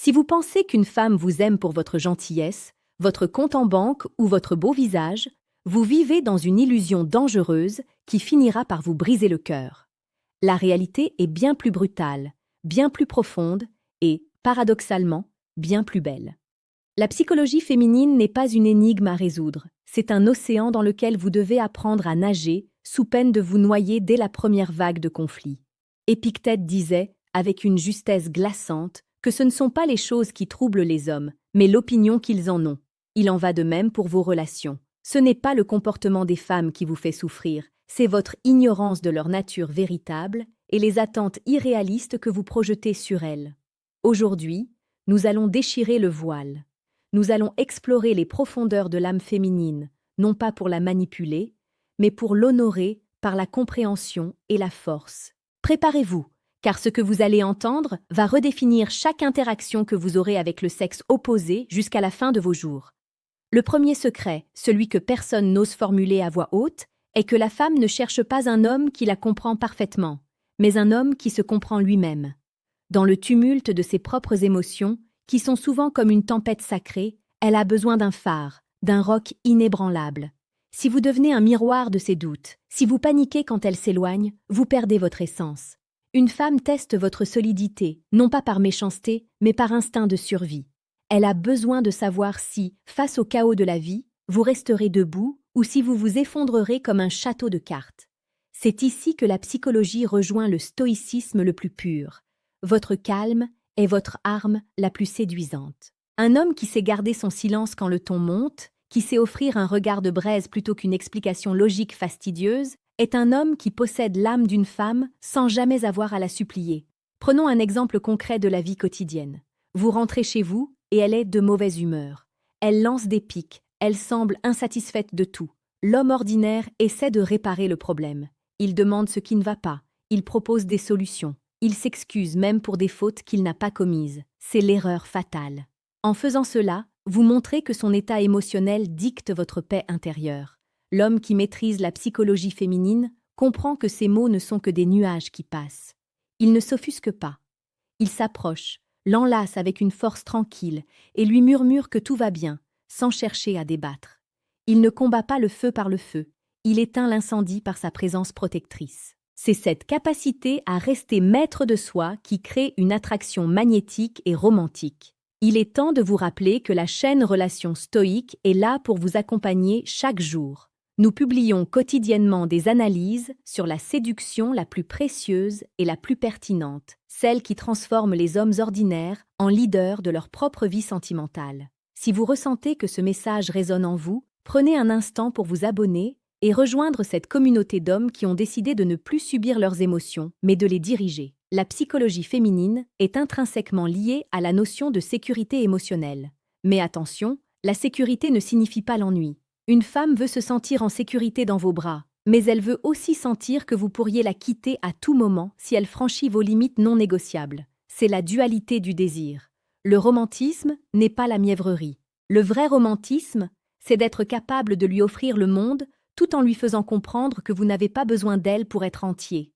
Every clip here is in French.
Si vous pensez qu'une femme vous aime pour votre gentillesse, votre compte en banque ou votre beau visage, vous vivez dans une illusion dangereuse qui finira par vous briser le cœur. La réalité est bien plus brutale, bien plus profonde et, paradoxalement, bien plus belle. La psychologie féminine n'est pas une énigme à résoudre, c'est un océan dans lequel vous devez apprendre à nager sous peine de vous noyer dès la première vague de conflit. Épictète disait, avec une justesse glaçante, que ce ne sont pas les choses qui troublent les hommes, mais l'opinion qu'ils en ont. Il en va de même pour vos relations. Ce n'est pas le comportement des femmes qui vous fait souffrir, c'est votre ignorance de leur nature véritable et les attentes irréalistes que vous projetez sur elles. Aujourd'hui, nous allons déchirer le voile. Nous allons explorer les profondeurs de l'âme féminine, non pas pour la manipuler, mais pour l'honorer par la compréhension et la force. Préparez-vous, car ce que vous allez entendre va redéfinir chaque interaction que vous aurez avec le sexe opposé jusqu'à la fin de vos jours. Le premier secret, celui que personne n'ose formuler à voix haute, est que la femme ne cherche pas un homme qui la comprend parfaitement, mais un homme qui se comprend lui-même. Dans le tumulte de ses propres émotions, qui sont souvent comme une tempête sacrée, elle a besoin d'un phare, d'un roc inébranlable. Si vous devenez un miroir de ses doutes, si vous paniquez quand elle s'éloigne, vous perdez votre essence. Une femme teste votre solidité, non pas par méchanceté, mais par instinct de survie. Elle a besoin de savoir si, face au chaos de la vie, vous resterez debout ou si vous vous effondrerez comme un château de cartes. C'est ici que la psychologie rejoint le stoïcisme le plus pur. Votre calme est votre arme la plus séduisante. Un homme qui sait garder son silence quand le ton monte, qui sait offrir un regard de braise plutôt qu'une explication logique fastidieuse, est un homme qui possède l'âme d'une femme sans jamais avoir à la supplier. Prenons un exemple concret de la vie quotidienne. Vous rentrez chez vous et elle est de mauvaise humeur. Elle lance des piques, elle semble insatisfaite de tout. L'homme ordinaire essaie de réparer le problème. Il demande ce qui ne va pas, il propose des solutions. Il s'excuse même pour des fautes qu'il n'a pas commises. C'est l'erreur fatale. En faisant cela, vous montrez que son état émotionnel dicte votre paix intérieure. L'homme qui maîtrise la psychologie féminine comprend que ces mots ne sont que des nuages qui passent. Il ne s'offusque pas. Il s'approche, l'enlace avec une force tranquille et lui murmure que tout va bien, sans chercher à débattre. Il ne combat pas le feu par le feu, il éteint l'incendie par sa présence protectrice. C'est cette capacité à rester maître de soi qui crée une attraction magnétique et romantique. Il est temps de vous rappeler que la chaîne Relations Stoïques est là pour vous accompagner chaque jour. Nous publions quotidiennement des analyses sur la séduction la plus précieuse et la plus pertinente, celle qui transforme les hommes ordinaires en leaders de leur propre vie sentimentale. Si vous ressentez que ce message résonne en vous, prenez un instant pour vous abonner et rejoindre cette communauté d'hommes qui ont décidé de ne plus subir leurs émotions, mais de les diriger. La psychologie féminine est intrinsèquement liée à la notion de sécurité émotionnelle. Mais attention, la sécurité ne signifie pas l'ennui. Une femme veut se sentir en sécurité dans vos bras, mais elle veut aussi sentir que vous pourriez la quitter à tout moment si elle franchit vos limites non négociables. C'est la dualité du désir. Le romantisme n'est pas la mièvrerie. Le vrai romantisme, c'est d'être capable de lui offrir le monde tout en lui faisant comprendre que vous n'avez pas besoin d'elle pour être entier.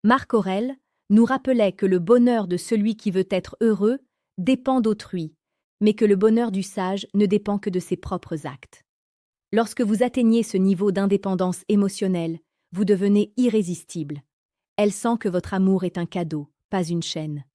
Marc Aurèle nous rappelait que le bonheur de celui qui veut être heureux dépend d'autrui, mais que le bonheur du sage ne dépend que de ses propres actes. Lorsque vous atteignez ce niveau d'indépendance émotionnelle, vous devenez irrésistible. Elle sent que votre amour est un cadeau, pas une chaîne.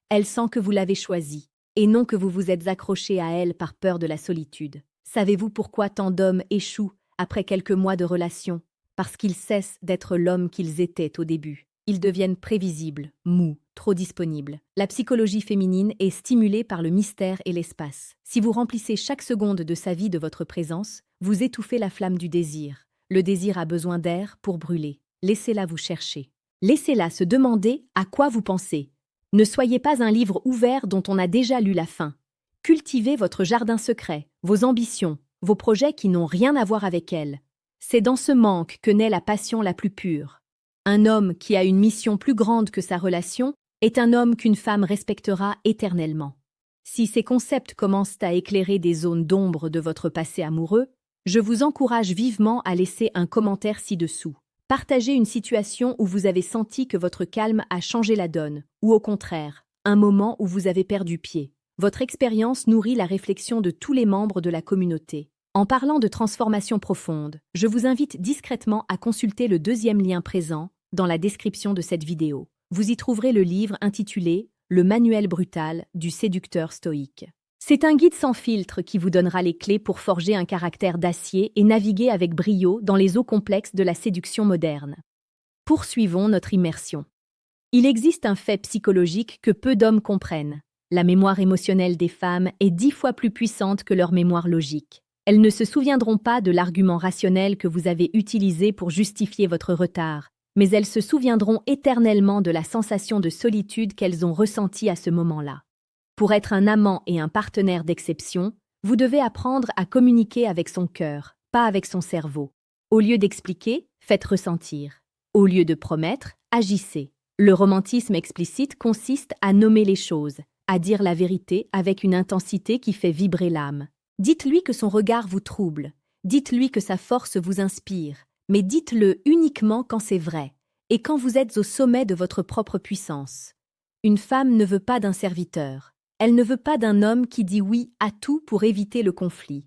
Elle sent que vous l'avez choisi, et non que vous vous êtes accroché à elle par peur de la solitude. Savez-vous pourquoi tant d'hommes échouent après quelques mois de relation? Parce qu'ils cessent d'être l'homme qu'ils étaient au début. Ils deviennent prévisibles, mous, trop disponibles. La psychologie féminine est stimulée par le mystère et l'espace. Si vous remplissez chaque seconde de sa vie de votre présence, vous étouffez la flamme du désir. Le désir a besoin d'air pour brûler. Laissez-la vous chercher. Laissez-la se demander à quoi vous pensez. Ne soyez pas un livre ouvert dont on a déjà lu la fin. Cultivez votre jardin secret, vos ambitions, vos projets qui n'ont rien à voir avec elle. C'est dans ce manque que naît la passion la plus pure. Un homme qui a une mission plus grande que sa relation est un homme qu'une femme respectera éternellement. Si ces concepts commencent à éclairer des zones d'ombre de votre passé amoureux, je vous encourage vivement à laisser un commentaire ci-dessous. Partagez une situation où vous avez senti que votre calme a changé la donne, ou au contraire, un moment où vous avez perdu pied. Votre expérience nourrit la réflexion de tous les membres de la communauté. En parlant de transformation profonde, je vous invite discrètement à consulter le deuxième lien présent dans la description de cette vidéo. Vous y trouverez le livre intitulé « Le manuel brutal du séducteur stoïque ». C'est un guide sans filtre qui vous donnera les clés pour forger un caractère d'acier et naviguer avec brio dans les eaux complexes de la séduction moderne. Poursuivons notre immersion. Il existe un fait psychologique que peu d'hommes comprennent. La mémoire émotionnelle des femmes est 10 fois plus puissante que leur mémoire logique. Elles ne se souviendront pas de l'argument rationnel que vous avez utilisé pour justifier votre retard, mais elles se souviendront éternellement de la sensation de solitude qu'elles ont ressentie à ce moment-là. Pour être un amant et un partenaire d'exception, vous devez apprendre à communiquer avec son cœur, pas avec son cerveau. Au lieu d'expliquer, faites ressentir. Au lieu de promettre, agissez. Le romantisme explicite consiste à nommer les choses, à dire la vérité avec une intensité qui fait vibrer l'âme. Dites-lui que son regard vous trouble, dites-lui que sa force vous inspire, mais dites-le uniquement quand c'est vrai, et quand vous êtes au sommet de votre propre puissance. Une femme ne veut pas d'un serviteur. Elle ne veut pas d'un homme qui dit oui à tout pour éviter le conflit.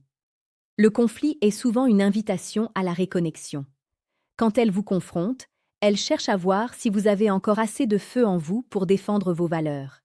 Le conflit est souvent une invitation à la réconnexion. Quand elle vous confronte, elle cherche à voir si vous avez encore assez de feu en vous pour défendre vos valeurs.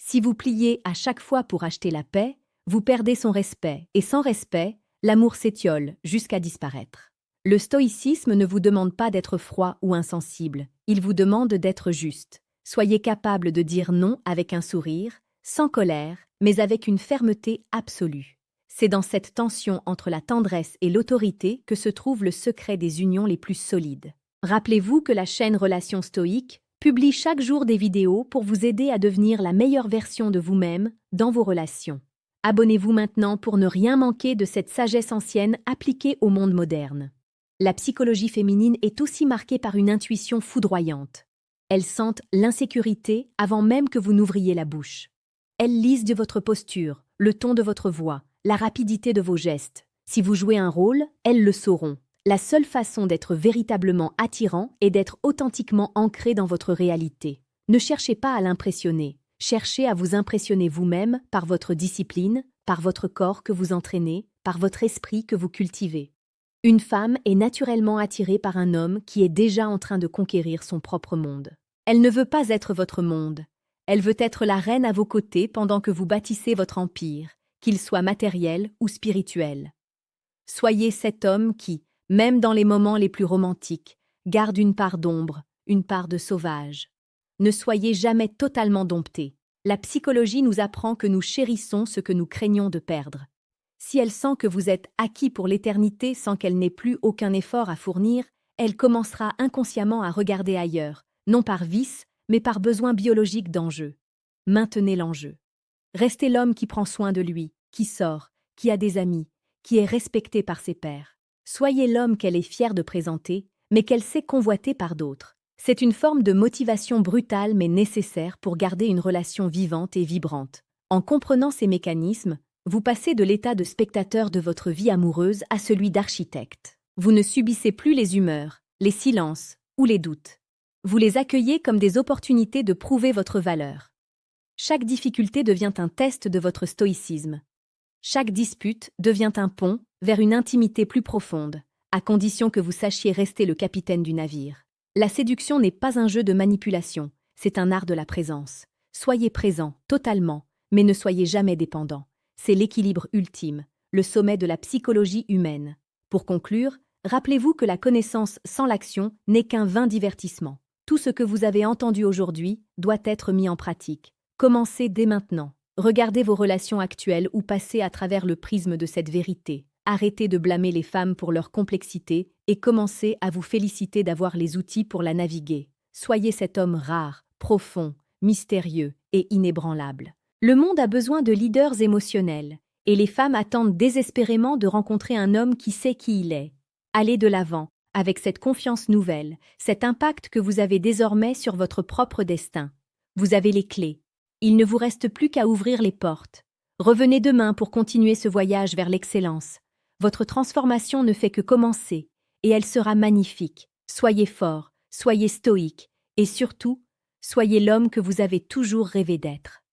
Si vous pliez à chaque fois pour acheter la paix, vous perdez son respect, et sans respect, l'amour s'étiole jusqu'à disparaître. Le stoïcisme ne vous demande pas d'être froid ou insensible, il vous demande d'être juste. Soyez capable de dire non avec un sourire, sans colère, mais avec une fermeté absolue. C'est dans cette tension entre la tendresse et l'autorité que se trouve le secret des unions les plus solides. Rappelez-vous que la chaîne Relations Stoïques publie chaque jour des vidéos pour vous aider à devenir la meilleure version de vous-même dans vos relations. Abonnez-vous maintenant pour ne rien manquer de cette sagesse ancienne appliquée au monde moderne. La psychologie féminine est aussi marquée par une intuition foudroyante. Elles sentent l'insécurité avant même que vous n'ouvriez la bouche. Elles lisent de votre posture, le ton de votre voix, la rapidité de vos gestes. Si vous jouez un rôle, elles le sauront. La seule façon d'être véritablement attirant est d'être authentiquement ancré dans votre réalité. Ne cherchez pas à l'impressionner. Cherchez à vous impressionner vous-même par votre discipline, par votre corps que vous entraînez, par votre esprit que vous cultivez. Une femme est naturellement attirée par un homme qui est déjà en train de conquérir son propre monde. Elle ne veut pas être votre monde. Elle veut être la reine à vos côtés pendant que vous bâtissez votre empire, qu'il soit matériel ou spirituel. Soyez cet homme qui, même dans les moments les plus romantiques, garde une part d'ombre, une part de sauvage. Ne soyez jamais totalement dompté. La psychologie nous apprend que nous chérissons ce que nous craignons de perdre. Si elle sent que vous êtes acquis pour l'éternité sans qu'elle n'ait plus aucun effort à fournir, elle commencera inconsciemment à regarder ailleurs, non par vice, mais par besoin biologique d'enjeu. Maintenez l'enjeu. Restez l'homme qui prend soin de lui, qui sort, qui a des amis, qui est respecté par ses pairs. Soyez l'homme qu'elle est fière de présenter, mais qu'elle sait convoiter par d'autres. C'est une forme de motivation brutale mais nécessaire pour garder une relation vivante et vibrante. En comprenant ces mécanismes, vous passez de l'état de spectateur de votre vie amoureuse à celui d'architecte. Vous ne subissez plus les humeurs, les silences ou les doutes. Vous les accueillez comme des opportunités de prouver votre valeur. Chaque difficulté devient un test de votre stoïcisme. Chaque dispute devient un pont vers une intimité plus profonde, à condition que vous sachiez rester le capitaine du navire. La séduction n'est pas un jeu de manipulation, c'est un art de la présence. Soyez présent, totalement, mais ne soyez jamais dépendant. C'est l'équilibre ultime, le sommet de la psychologie humaine. Pour conclure, rappelez-vous que la connaissance sans l'action n'est qu'un vain divertissement. Tout ce que vous avez entendu aujourd'hui doit être mis en pratique. Commencez dès maintenant. Regardez vos relations actuelles ou passez à travers le prisme de cette vérité. Arrêtez de blâmer les femmes pour leur complexité et commencez à vous féliciter d'avoir les outils pour la naviguer. Soyez cet homme rare, profond, mystérieux et inébranlable. Le monde a besoin de leaders émotionnels, et les femmes attendent désespérément de rencontrer un homme qui sait qui il est. Allez de l'avant, avec cette confiance nouvelle, cet impact que vous avez désormais sur votre propre destin. Vous avez les clés. Il ne vous reste plus qu'à ouvrir les portes. Revenez demain pour continuer ce voyage vers l'excellence. Votre transformation ne fait que commencer, et elle sera magnifique. Soyez fort, soyez stoïque, et surtout, soyez l'homme que vous avez toujours rêvé d'être.